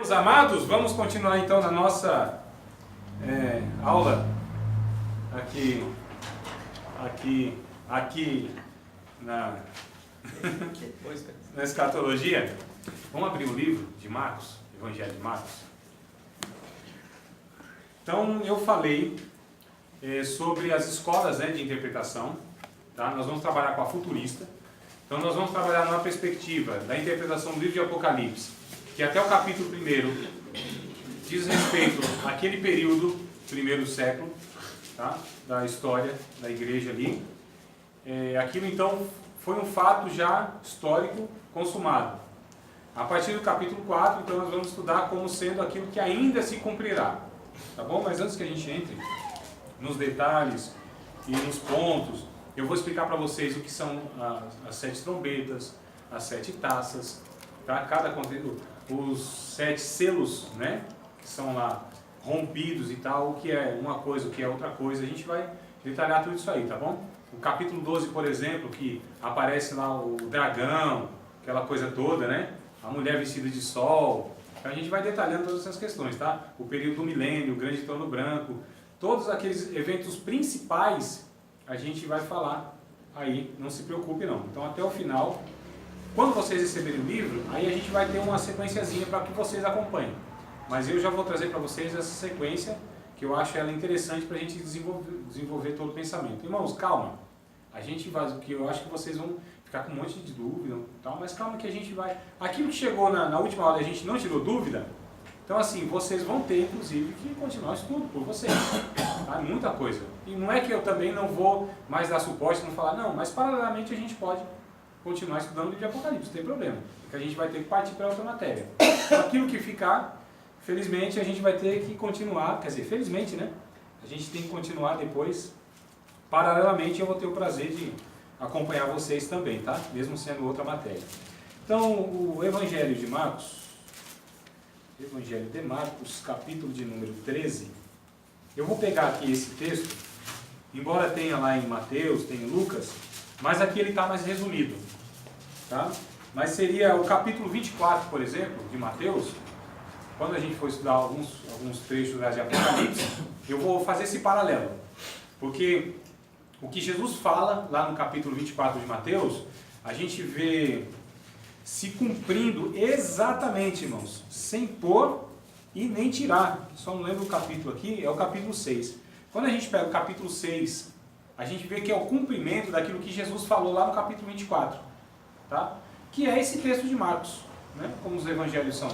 Meus amados, vamos continuar então na nossa aula aqui na escatologia. Vamos abrir o livro de Marcos, Evangelho de Marcos. Então eu falei sobre as escolas de interpretação, tá? Nós vamos trabalhar com a futurista. Então nós vamos trabalhar numa perspectiva da interpretação do livro de Apocalipse, que até o capítulo 1 diz respeito àquele período, primeiro século, tá? Da história da igreja ali. Aquilo então foi um fato já histórico consumado. A partir do capítulo 4, então nós vamos estudar como sendo aquilo que ainda se cumprirá. Tá bom? Mas antes que a gente entre nos detalhes e nos pontos, eu vou explicar para vocês o que são as 7 trombetas, as 7 taças, tá? Cada conteúdo, os 7 selos, né? Que são lá rompidos e tal, o que é uma coisa, o que é outra coisa. A gente vai detalhar tudo isso aí, tá bom? O capítulo 12, por exemplo, que aparece lá o dragão, aquela coisa toda, né? A mulher vestida de sol. Então a gente vai detalhando todas essas questões, tá? O período do milênio, o grande trono branco, todos aqueles eventos principais a gente vai falar aí, não se preocupe não. Então até o final, quando vocês receberem o livro, aí a gente vai ter uma sequenciazinha para que vocês acompanhem. Mas eu já vou trazer para vocês essa sequência, que eu acho ela interessante para a gente desenvolver todo o pensamento. Irmãos, calma. A gente vai, que eu acho que vocês vão ficar com um monte de dúvida e tal, mas calma que a gente vai... Aquilo que chegou na última aula e a gente não tirou dúvida, então assim, vocês vão ter inclusive que continuar o estudo por vocês, tá? Muita coisa. E não é que eu também não vou mais dar suporte, não falar, não, mas paralelamente a gente pode continuar estudando o livro de Apocalipse, não tem problema, porque a gente vai ter que partir para outra matéria. Aquilo que ficar, felizmente a gente vai ter que continuar, quer dizer, felizmente, né? A gente tem que continuar depois, paralelamente eu vou ter o prazer de acompanhar vocês também, tá? Mesmo sendo outra matéria. Então, o Evangelho de Marcos, capítulo de número 13, eu vou pegar aqui esse texto, embora tenha lá em Mateus, tem em Lucas, mas aqui ele está mais resumido, tá? Mas seria o capítulo 24, por exemplo, de Mateus, quando a gente for estudar alguns trechos de Apocalipse, eu vou fazer esse paralelo, porque o que Jesus fala lá no capítulo 24 de Mateus, a gente vê se cumprindo exatamente, irmãos, sem pôr e nem tirar. Só não lembro o capítulo aqui, é o capítulo 6. Quando a gente pega o capítulo 6, a gente vê que é o cumprimento daquilo que Jesus falou lá no capítulo 24, tá? Que é esse texto de Marcos, né? Como os evangelhos são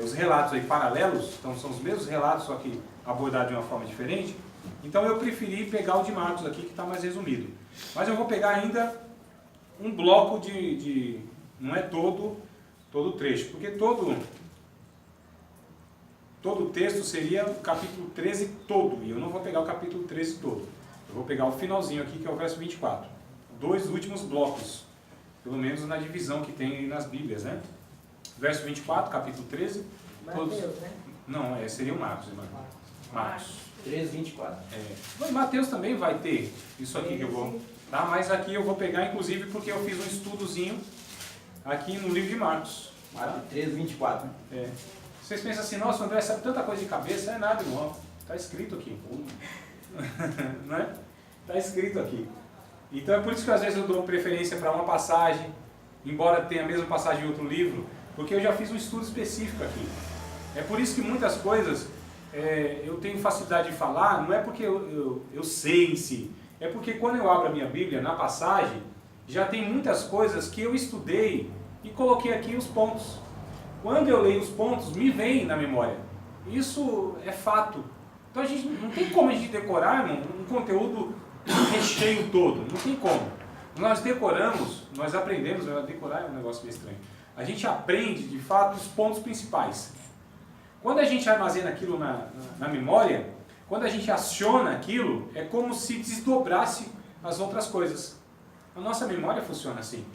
os relatos aí paralelos, então são os mesmos relatos, só que abordados de uma forma diferente. Então eu preferi pegar o de Marcos aqui, que está mais resumido. Mas eu vou pegar ainda um bloco não é todo o trecho, porque todo o texto seria o capítulo 13 todo, e eu não vou pegar o capítulo 13 todo. Eu vou pegar o finalzinho aqui, que é o verso 24. 2 últimos blocos, pelo menos na divisão que tem aí nas Bíblias, né? Verso 24, capítulo 13. Mateus, todos... né? Não, seria o Marcos, irmão. Marcos. 13, 24. Mas Mateus também vai ter isso aqui que eu vou... Tá? Mas aqui eu vou pegar, inclusive, porque eu fiz um estudozinho aqui no livro de Marcos. Marcos 13, 24. Vocês pensam assim, nossa, o André sabe tanta coisa de cabeça, não é nada, irmão. Está escrito aqui. Não é? Está escrito aqui. Então é por isso que às vezes eu dou preferência para uma passagem, embora tenha a mesma passagem em outro livro, porque eu já fiz um estudo específico aqui. É por isso que muitas coisas eu tenho facilidade de falar, não é porque eu sei em si, é porque quando eu abro a minha Bíblia, na passagem, já tem muitas coisas que eu estudei e coloquei aqui os pontos. Quando eu leio os pontos, me vem na memória. Isso é fato. Então a gente não tem como a gente decorar, irmão, um conteúdo recheio todo. Não tem como. Nós decoramos, nós aprendemos, decorar é um negócio meio estranho. A gente aprende, de fato, os pontos principais. Quando a gente armazena aquilo na memória, quando a gente aciona aquilo, é como se desdobrasse as outras coisas. A nossa memória funciona assim.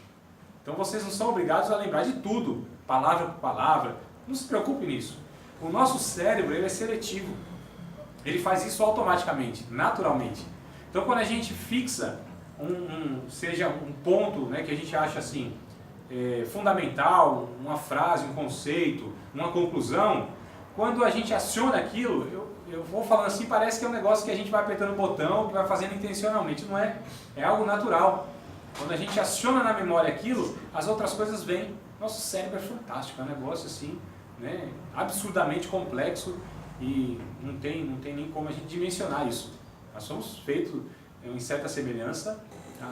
Então vocês não são obrigados a lembrar de tudo, palavra por palavra. Não se preocupe nisso. O nosso cérebro ele é seletivo. Ele faz isso automaticamente, naturalmente. Então quando a gente fixa seja um ponto, né, que a gente acha assim, fundamental, uma frase, um conceito, uma conclusão, quando a gente aciona aquilo, eu vou falando assim, parece que é um negócio que a gente vai apertando o botão, que vai fazendo intencionalmente. Não é. É algo natural. Quando a gente aciona na memória aquilo, as outras coisas vêm. Nosso cérebro é fantástico, é um negócio assim, né, absurdamente complexo e não tem nem como a gente dimensionar isso. Nós somos feitos em certa semelhança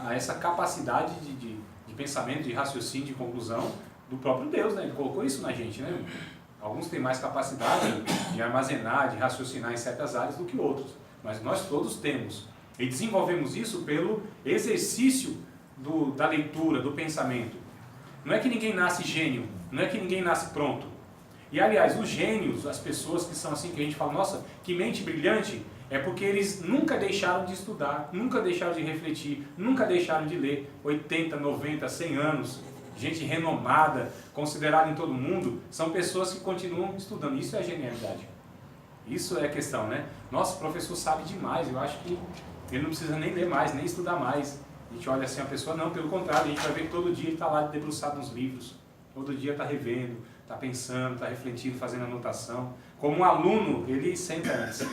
a essa capacidade de pensamento, de raciocínio, de conclusão do próprio Deus, né? Ele colocou isso na gente, né? Alguns têm mais capacidade de armazenar, de raciocinar em certas áreas do que outros, mas nós todos temos. E desenvolvemos isso pelo exercício da leitura, do pensamento. Não é que ninguém nasce gênio, não é que ninguém nasce pronto. E aliás, os gênios, as pessoas que são assim, que a gente fala, nossa, que mente brilhante, é porque eles nunca deixaram de estudar, nunca deixaram de refletir, nunca deixaram de ler. 80, 90, 100 anos, gente renomada, considerada em todo mundo, são pessoas que continuam estudando. Isso é genialidade. Isso é a questão, né? Nossa, o professor sabe demais, eu acho que ele não precisa nem ler mais, nem estudar mais. A gente olha assim, a pessoa, não, pelo contrário, a gente vai ver que todo dia ele está lá debruçado nos livros, todo dia está revendo, está pensando, está refletindo, fazendo anotação. Como um aluno, ele senta antes.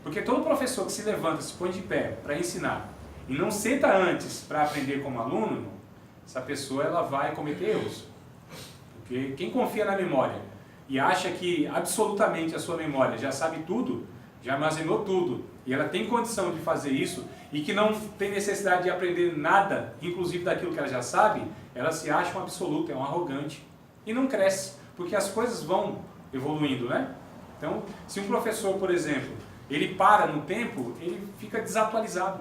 Porque todo professor que se levanta, se põe de pé para ensinar e não senta antes para aprender como aluno, essa pessoa ela vai cometer erros. Porque quem confia na memória e acha que absolutamente a sua memória já sabe tudo, já armazenou tudo, e ela tem condição de fazer isso, e que não tem necessidade de aprender nada, inclusive daquilo que ela já sabe, ela se acha um absoluto, é um arrogante. E não cresce, porque as coisas vão evoluindo, né? Então, se um professor, por exemplo, ele para no tempo, ele fica desatualizado.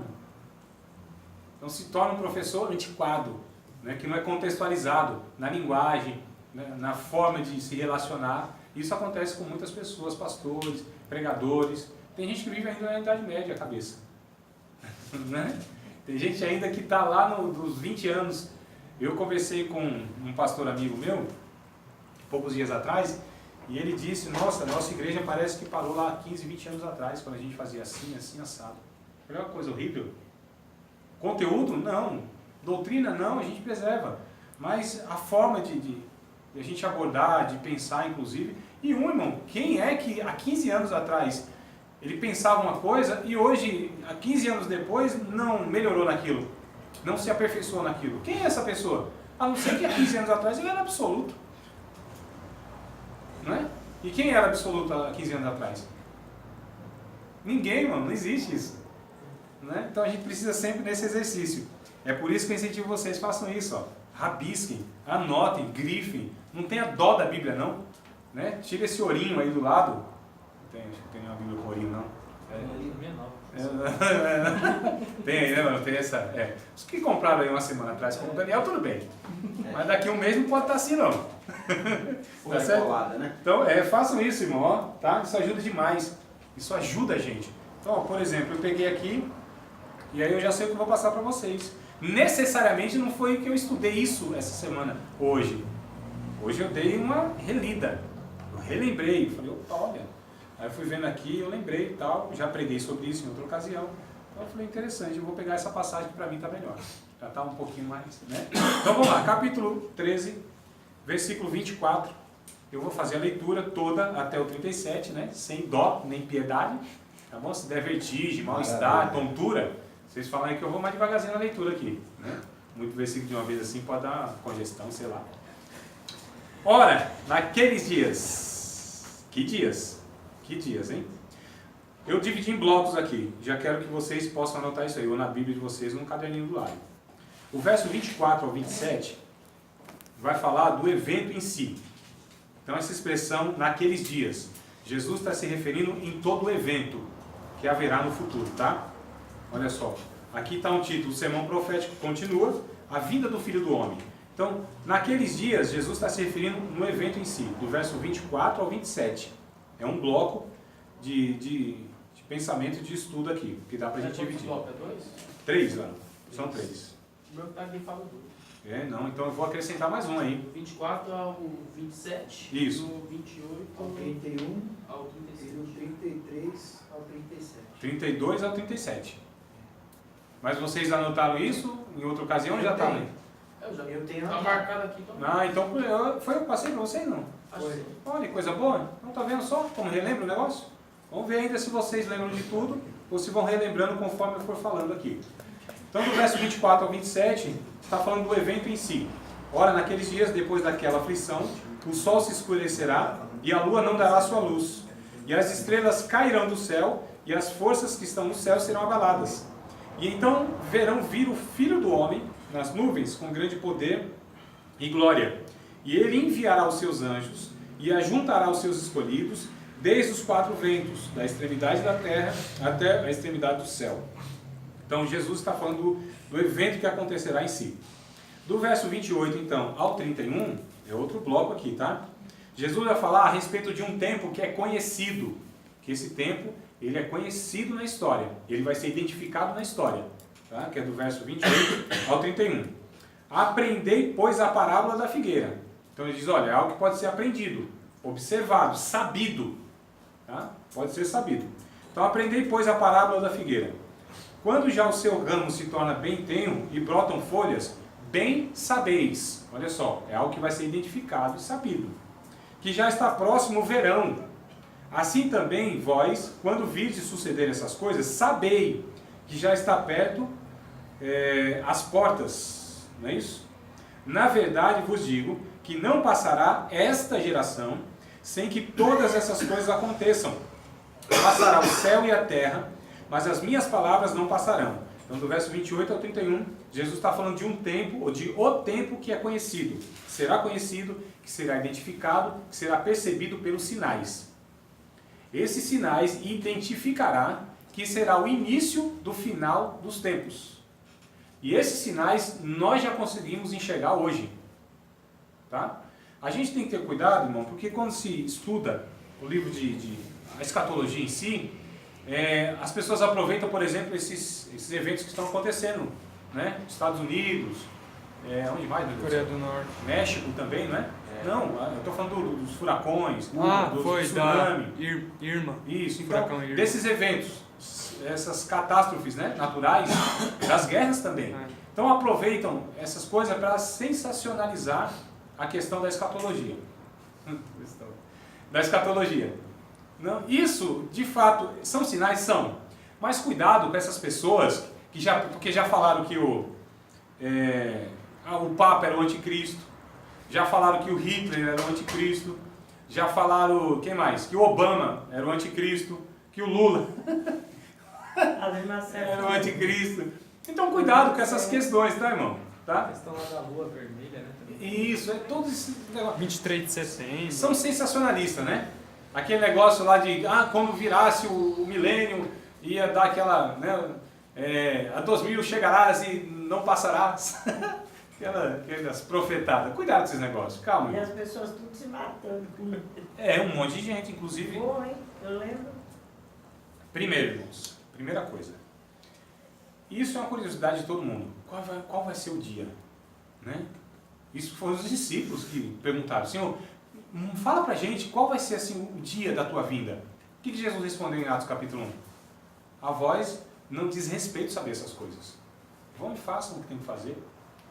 Então se torna um professor antiquado, né? Que não é contextualizado na linguagem, né? Na forma de se relacionar. Isso acontece com muitas pessoas, pastores, pregadores. Tem gente que vive ainda na Idade Média a cabeça. Né? Tem gente ainda que está lá nos 20 anos. Eu conversei com um pastor amigo meu, poucos dias atrás, e ele disse, nossa, a nossa igreja parece que parou lá 15, 20 anos atrás, quando a gente fazia assim, assim, assado. Foi uma coisa horrível. Conteúdo? Não. Doutrina? Não, a gente preserva. Mas a forma de a gente abordar, de pensar, inclusive. E irmão, quem é que há 15 anos atrás ele pensava uma coisa e hoje, há 15 anos depois, não melhorou naquilo? Não se aperfeiçoou naquilo? Quem é essa pessoa? A não ser que há 15 anos atrás ele era absoluto. Não é? E quem era absoluto há 15 anos atrás? Ninguém, mano, não existe isso. Né? Então a gente precisa sempre desse exercício. É por isso que eu incentivo vocês, façam isso. Ó. Rabisquem, anotem, grifem. Não tenha dó da Bíblia, não. Né? Tira esse ourinho aí do lado. Acho que não tem nenhuma Bíblia com ourinho, não. Tem aí, né, mano? Tem essa. Os que compraram aí uma semana atrás, como o Daniel, tudo bem. Mas daqui a um mês não pode estar assim, não. Tá certo? Colada, né? Então, façam isso, irmão. Ó, tá? Isso ajuda demais. Isso ajuda a gente. Então, ó, por exemplo, eu peguei aqui e aí eu já sei o que eu vou passar para vocês. Necessariamente não foi que eu estudei isso essa semana, hoje. Hoje eu dei uma relida. Eu relembrei. Falei, opa, olha. Aí eu fui vendo aqui, eu lembrei e tal. Já preguei sobre isso em outra ocasião. Então eu falei, interessante, eu vou pegar essa passagem que para mim está melhor. Já está um pouquinho mais, né? Então vamos lá, capítulo 13, versículo 24. Eu vou fazer a leitura toda até o 37, né? Sem dó, nem piedade. Tá bom? Se der vertigem, mal-estar, tontura, vocês falam aí que eu vou mais devagarzinho na leitura aqui, né? Muito versículo de uma vez assim pode dar uma congestão, sei lá. Ora, naqueles dias, que dias? Que dias, hein? Eu dividi em blocos aqui, já quero que vocês possam anotar isso aí, ou na Bíblia de vocês, ou no caderninho do lado. O verso 24 ao 27 vai falar do evento em si. Então essa expressão, naqueles dias, Jesus está se referindo em todo o evento que haverá no futuro, tá? Olha só, aqui está um título, o sermão profético continua, a vinda do Filho do Homem. Então, naqueles dias, Jesus está se referindo no evento em si, do verso 24 ao 27. É um bloco de pensamento, de estudo aqui, que dá para a gente dividir. Bloco é 2? 3, Ana. São 3. O meu tá aqui fala 2. Não, então eu vou acrescentar mais um aí. 24 ao 27. Isso. Do 28 Ao 31 ao e 36. do 33 ao 37. 32 ao 37. Mas vocês anotaram isso em outra ocasião ou já está aí? Eu tenho Tá aqui. marcado aqui. Então. Ah, então eu passei para vocês não? Acho que sim. Olha, coisa boa. Não tá vendo só como relembra o negócio? Vamos ver ainda se vocês lembram de tudo ou se vão relembrando conforme eu for falando aqui. Então, do verso 24 ao 27, está falando do evento em si. Ora, naqueles dias, depois daquela aflição, o sol se escurecerá e a lua não dará sua luz. E as estrelas cairão do céu e as forças que estão no céu serão abaladas. E então verão vir o Filho do Homem nas nuvens com grande poder e glória. E ele enviará os seus anjos e ajuntará os seus escolhidos desde os quatro ventos, da extremidade da terra até a extremidade do céu. Então Jesus está falando do evento que acontecerá em si. Do verso 28 então ao 31, é outro bloco aqui, tá? Jesus vai falar a respeito de um tempo que é conhecido, que esse tempo ele é conhecido na história, ele vai ser identificado na história, tá? Que é do verso 28 ao 31. Aprendei, pois, a parábola da figueira. Então ele diz, olha, é algo que pode ser aprendido, observado, sabido, tá? Pode ser sabido. Então aprendei, pois, a parábola da figueira. Quando já o seu ramo se torna bem tenro e brotam folhas, bem sabeis, olha só, é algo que vai ser identificado e sabido, que já está próximo o verão. Assim também vós, quando virdes suceder essas coisas, sabei que já está perto as portas, não é isso? Na verdade vos digo que não passará esta geração sem que todas essas coisas aconteçam. Passará o céu e a terra, mas as minhas palavras não passarão. Então, do verso 28 ao 31, Jesus está falando de um tempo, ou de o tempo que é conhecido. Será conhecido, que será identificado, que será percebido pelos sinais. Esses sinais identificará que será o início do final dos tempos. E esses sinais nós já conseguimos enxergar hoje. Tá? A gente tem que ter cuidado, irmão, porque quando se estuda o livro a escatologia em si, as pessoas aproveitam, por exemplo, esses eventos que estão acontecendo, né? Estados Unidos, onde mais? Meu Deus? Coreia do Norte. México também, não é? Não, eu estou falando dos furacões, do Foi tsunami. da Irma. Isso, então, Furacão Irma. desses eventos, essas catástrofes, né, naturais, das guerras também. Então aproveitam essas coisas para sensacionalizar a questão da escatologia. Da escatologia. Não, isso, de fato, são sinais? São. Mas cuidado com essas pessoas porque já falaram que o Papa era o anticristo, já falaram que o Hitler era o anticristo, já falaram, quem mais? Que o Obama era o anticristo, que o Lula era o anticristo. Então cuidado com essas questões, tá, irmão? Tá? Estão lá da Lua Vermelha, né? Isso, todos esses negócios. 23 de setembro. São sensacionalistas, né? Aquele negócio lá de, quando virasse o milênio, ia dar aquela, né, a 2000 chegarás e não passarás. Aquelas profetadas. Cuidado com esses negócios, calma. E as pessoas tudo se matando. Um monte de gente, inclusive. Bom, hein? Eu lembro. Primeiro, irmãos, primeira coisa. Isso é uma curiosidade de todo mundo. Qual vai ser o dia? Né? Isso foram os discípulos que perguntaram, Senhor, fala pra gente qual vai ser assim, o dia da tua vinda. O que Jesus respondeu em Atos capítulo 1? A vós não diz respeito saber essas coisas. Vão e façam o que tem que fazer.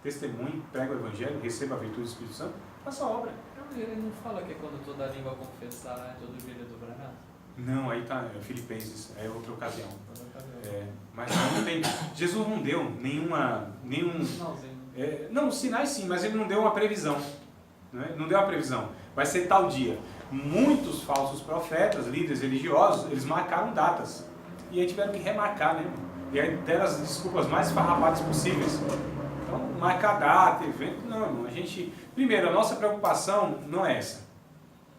Testemunhe, pregue o evangelho, receba a virtude do Espírito Santo, faça a obra. Ele não fala que é quando toda a língua confessar, todo joelho dobrará? Não, aí está Filipenses, é outra ocasião. Outra Mas não tem. Jesus não deu nenhum. Sinalzinho. Não, sinais sim, mas ele não deu uma previsão. Né? Não deu uma previsão. Vai ser tal dia. Muitos falsos profetas, líderes religiosos, eles marcaram datas. E aí tiveram que remarcar, né? E aí deram as desculpas mais esfarrapadas possíveis. Então, marcar data, evento, não. A gente, primeiro, a nossa preocupação não é essa.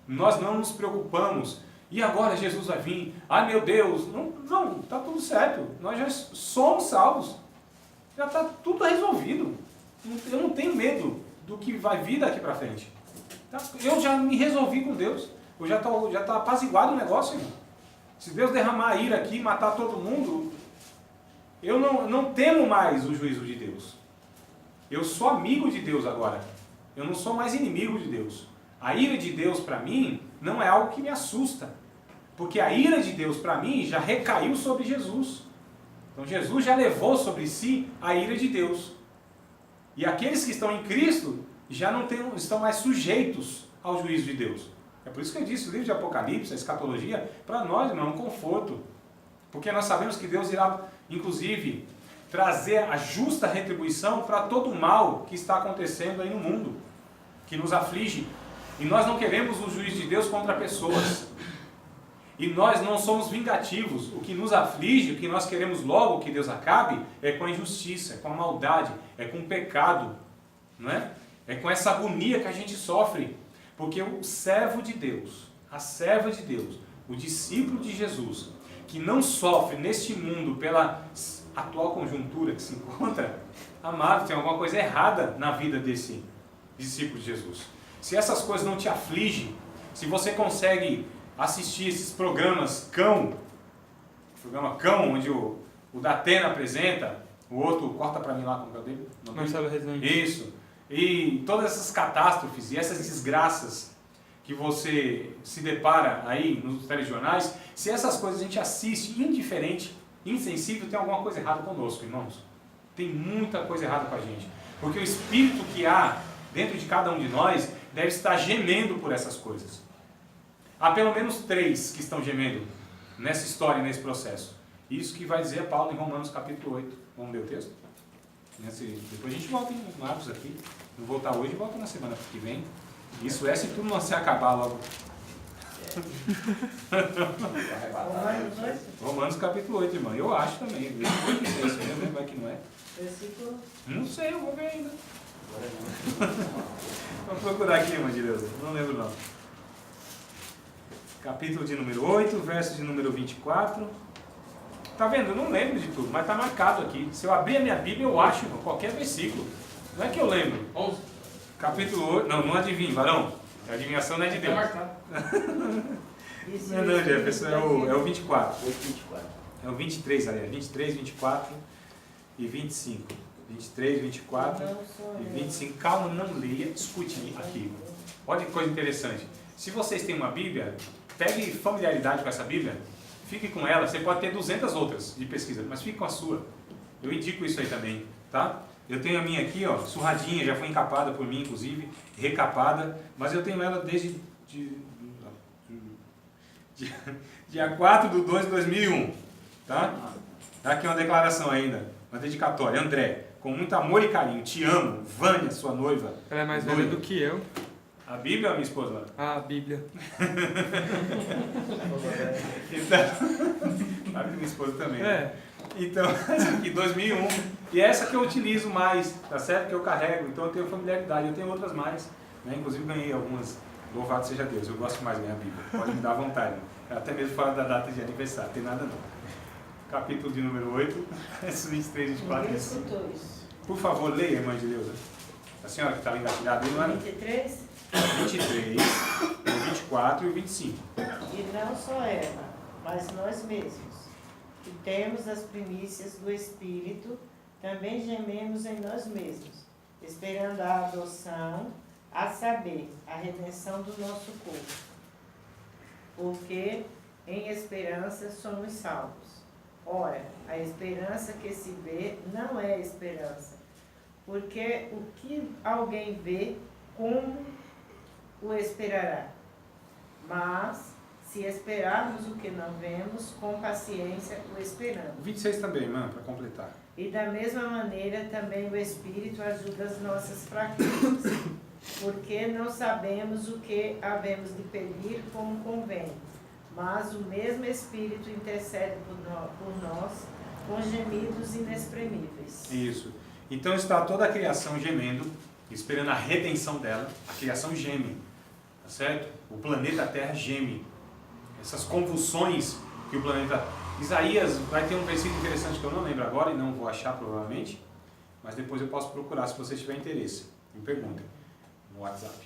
Nós não nos preocupamos. E agora Jesus vai vir? Ai meu Deus! Não, está tudo certo. Nós já somos salvos. Já está tudo resolvido. Eu não tenho medo do que vai vir daqui para frente. Eu já me resolvi com Deus. Eu já está apaziguado o negócio, irmão. Se Deus derramar a ira aqui e matar todo mundo, eu não temo mais o juízo de Deus. Eu sou amigo de Deus agora. Eu não sou mais inimigo de Deus. A ira de Deus para mim não é algo que me assusta. Porque a ira de Deus para mim já recaiu sobre Jesus. Então Jesus já levou sobre si a ira de Deus. E aqueles que estão em Cristo já não estão mais sujeitos ao juízo de Deus. É por isso que eu disse, o livro de Apocalipse, a escatologia, para nós, irmão, é um conforto. Porque nós sabemos que Deus irá, inclusive, trazer a justa retribuição para todo o mal que está acontecendo aí no mundo, que nos aflige. E nós não queremos o juízo de Deus contra pessoas. E nós não somos vingativos. O que nos aflige, o que nós queremos logo que Deus acabe, é com a injustiça, é com a maldade, é com o pecado, não é? É com essa agonia que a gente sofre. Porque o servo de Deus, a serva de Deus, o discípulo de Jesus, que não sofre neste mundo pela atual conjuntura que se encontra, amado, tem alguma coisa errada na vida desse discípulo de Jesus. Se essas coisas não te afligem, se você consegue assistir esses programas programa Cão, onde o Datena apresenta, o outro, corta para mim lá com o dele. Marcelo Rezende. Isso. E todas essas catástrofes e essas desgraças que você se depara aí nos telejornais, se essas coisas a gente assiste indiferente, insensível, tem alguma coisa errada conosco, irmãos. Tem muita coisa errada com a gente. Porque o espírito que há dentro de cada um de nós deve estar gemendo por essas coisas. Há pelo menos 3 que estão gemendo nessa história, nesse processo. Isso que vai dizer Paulo em Romanos capítulo 8. Vamos ler o texto? Depois a gente volta em Marcos aqui. Não voltar hoje, volta na semana que vem. Isso é se tudo não se acabar logo. Romanos 8, Romanos capítulo 8, irmão. Eu acho também. Eu não sei, eu vai que não é. versículo. Não sei, eu vou ver ainda. Vou procurar aqui, irmã de Deus. Não lembro não. Capítulo de número 8, verso de número 24. Tá vendo? Eu não lembro de tudo, mas tá marcado aqui. Se eu abrir a minha Bíblia, eu acho, irmão, qualquer versículo. Não é que eu lembro. 11. Capítulo 8. Não adivinho, varão. A adivinhação não é de Tá Deus. marcado. Isso, Não, Jefferson, é o 24. 8,24. É o 23, aliás. 23, 24 e 25. 23, 24 Não sou e eu. 25. Calma, não leia, escute aqui. Olha que coisa interessante. Se vocês têm uma Bíblia, pegue familiaridade com essa Bíblia, fique com ela. Você pode ter 200 outras de pesquisa, mas fique com a sua. Eu indico isso aí também, tá? Eu tenho a minha aqui, ó, surradinha, já foi encapada por mim, inclusive, recapada, mas eu tenho ela desde dia 4 de 2 de 2001, tá? Tá aqui uma declaração ainda, uma dedicatória. André, com muito amor e carinho, te amo. Vânia, sua noiva. Ela é mais velha do que eu. A Bíblia ou a minha esposa? A Bíblia. Então, a minha esposa também. Né? É. Então, essa aqui, 2001. E essa que eu utilizo mais, tá certo? Que eu carrego. Então eu tenho familiaridade. Eu tenho outras mais. Né? Inclusive ganhei algumas. Louvado seja Deus. Eu gosto mais de ganhar a Bíblia. Pode me dar vontade. Até mesmo fora da data de aniversário. Não tem nada não. Capítulo de número 8. Versos 23, 24 e Ninguém 25. escutou isso. Por favor, leia, irmã de Deus. A senhora que estava engatilhada aí, não era? 23. 23, o 24 e o 25. E não só ela, mas nós mesmos, que temos as primícias do Espírito, também gememos em nós mesmos, esperando a adoção, a saber, a redenção do nosso corpo. Porque em esperança somos salvos. Ora, a esperança que se vê não é esperança, porque o que alguém vê, como o esperará? Mas, se esperarmos o que não vemos, com paciência o esperamos. O 26 também, irmã, para completar. E da mesma maneira também o Espírito ajuda as nossas fraquezas, porque não sabemos o que havemos de pedir como convém, mas o mesmo Espírito intercede por nós com gemidos inexprimíveis. Isso. Então está toda a criação gemendo, esperando a redenção dela. A criação geme, tá certo? O planeta Terra geme. Essas convulsões que o planeta... Isaías vai ter um versículo interessante que eu não lembro agora e não vou achar provavelmente, mas depois eu posso procurar se você tiver interesse. Me perguntem no WhatsApp.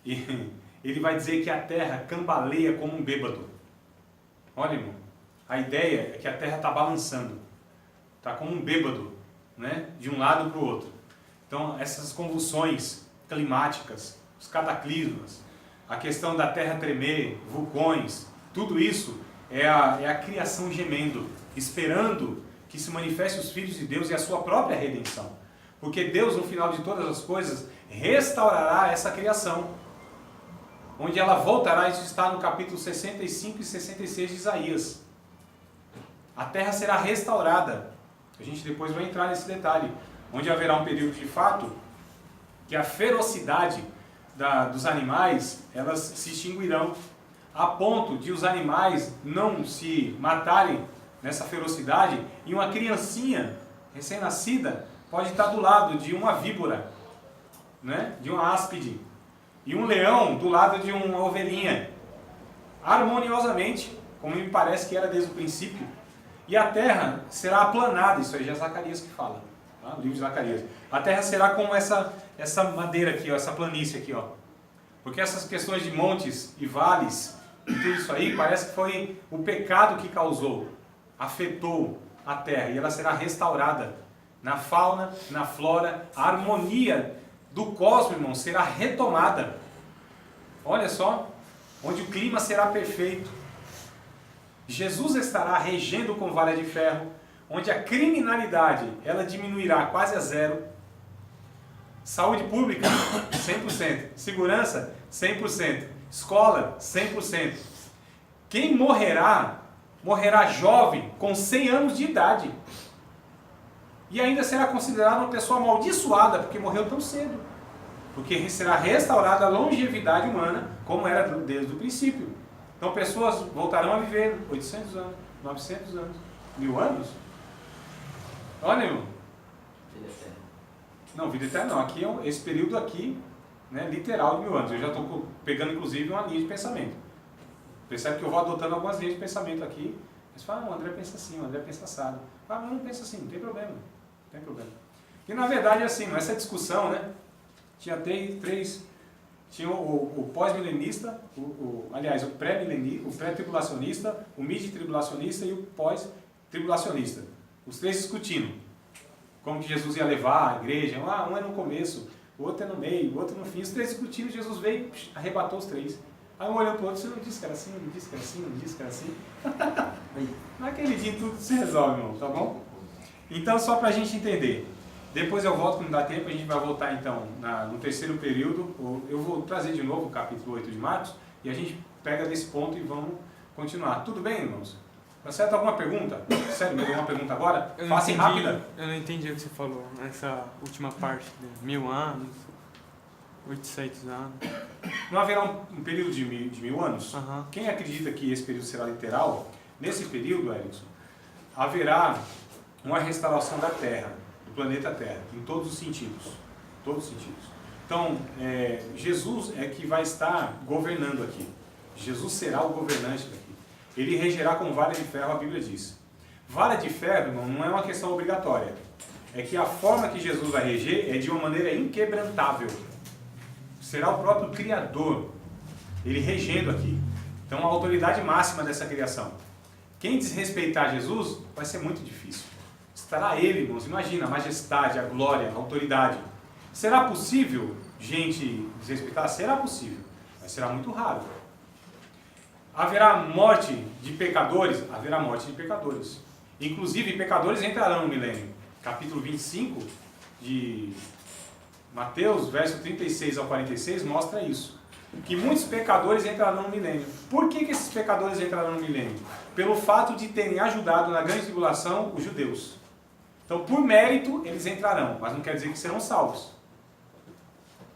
E ele vai dizer que a Terra cambaleia como um bêbado. Olha, irmão, a ideia é que a Terra está balançando. Está como um bêbado, né? De um lado para o outro. Então, essas convulsões climáticas, os cataclismas, a questão da Terra tremer, vulcões, tudo isso é a criação gemendo, esperando que se manifeste os filhos de Deus e a sua própria redenção. Porque Deus, no final de todas as coisas, restaurará essa criação. Onde ela voltará, isso está no capítulo 65 e 66 de Isaías. A terra será restaurada. A gente depois vai entrar nesse detalhe. Onde haverá um período de fato que a ferocidade dos animais, elas se extinguirão. A ponto de os animais não se matarem nessa ferocidade, e uma criancinha recém-nascida pode estar do lado de uma víbora, né? De uma áspide, e um leão do lado de uma ovelhinha, harmoniosamente, como me parece que era desde o princípio. E a terra será aplanada, isso aí já é Zacarias que fala, tá? O livro de Zacarias. A terra será como essa madeira aqui, ó, essa planície aqui, ó. Porque essas questões de montes e vales, e tudo isso aí, parece que foi o pecado que causou, afetou a terra, e ela será restaurada. Na fauna, na flora, a harmonia do cosmos, irmão, será retomada. Olha só, onde o clima será perfeito. Jesus estará regendo com vara de ferro, onde a criminalidade, ela diminuirá quase a zero. Saúde pública, 100%. Segurança, 100%. Escola, 100%. Quem morrerá, morrerá jovem, com 100 anos de idade. E ainda será considerado uma pessoa amaldiçoada, porque morreu tão cedo. Porque será restaurada a longevidade humana, como era desde o princípio. Então pessoas voltarão a viver 800 anos, 900 anos, 1000 anos. Olha, irmão. Vida eterna. Não, vida eterna não. Aqui é esse período aqui, né, literal de 1000 anos. Eu já estou pegando, inclusive, uma linha de pensamento. Percebe que eu vou adotando algumas linhas de pensamento aqui. Mas fala, o André pensa assim, o André pensa assado. Ah, mas não pensa assim, não tem problema. Não tem problema. E na verdade é assim, nessa discussão, né? Tinha três. Tinha o pós-milenista, aliás, o pré-tribulacionista, o mid-tribulacionista e o pós-tribulacionista. Os três discutindo como que Jesus ia levar a igreja. Um é no começo, o outro é no meio, o outro no fim. Os três discutindo, Jesus veio e arrebatou os três. Aí um olhou para o outro, você não disse que era assim, não disse que era assim, não disse que era assim. Naquele dia tudo se resolve, irmão, tá bom? Então, só para a gente entender. Depois eu volto, quando dá tempo, a gente vai voltar então no terceiro período. Eu vou trazer de novo o capítulo 8 de Marcos e a gente pega desse ponto e vamos continuar. Tudo bem, irmãos? Tá certo? Alguma pergunta? Sério, alguma pergunta agora? Faça rápida. Eu não entendi o que você falou nessa última parte, de 1000 anos, 800 anos. Não haverá um período de 1000 anos? Uhum. Quem acredita que esse período será literal? Nesse período, Erickson, haverá uma restauração da Terra, do planeta Terra, em todos os sentidos. Todos os sentidos. Então, Jesus é que vai estar governando aqui. Jesus será o governante daqui. Ele regerá com vara de ferro, a Bíblia diz. Vara de ferro, irmão, não é uma questão obrigatória. É que a forma que Jesus vai reger é de uma maneira inquebrantável. Será o próprio Criador, ele regendo aqui. Então, a autoridade máxima dessa criação. Quem desrespeitar Jesus, vai ser muito difícil. Estará ele, irmãos, imagina a majestade, a glória, a autoridade. Será possível gente desrespeitar? Será possível, mas será muito raro. Haverá morte de pecadores? Haverá morte de pecadores. Inclusive, pecadores entrarão no milênio. Capítulo 25 de Mateus, verso 36 ao 46, mostra isso. Que muitos pecadores entrarão no milênio. Por que esses pecadores entrarão no milênio? Pelo fato de terem ajudado na grande tribulação os judeus. Então, por mérito, eles entrarão, mas não quer dizer que serão salvos.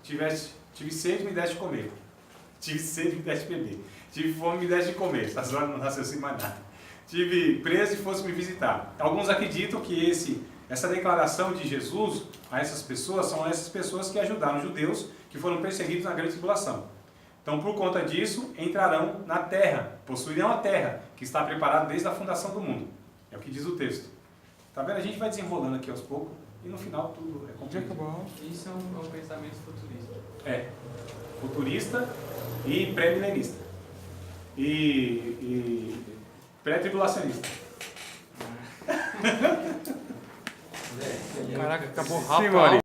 Tive sede, me deste de comer. Tive sede, me deste de beber. Tive fome, me deste de comer. Essas horas não raciocínio mais nada. Tive preso e fosse me visitar. Alguns acreditam que essa declaração de Jesus a essas pessoas são essas pessoas que ajudaram os judeus que foram perseguidos na grande tribulação. Então, por conta disso, entrarão na terra, possuirão a terra, que está preparada desde a fundação do mundo. É o que diz o texto. Tá vendo? A gente vai desenrolando aqui aos poucos e no final tudo é completo. Isso é um pensamento futurista. Futurista e pré-milenista. E pré-tribulacionista. Caraca, acabou rápido.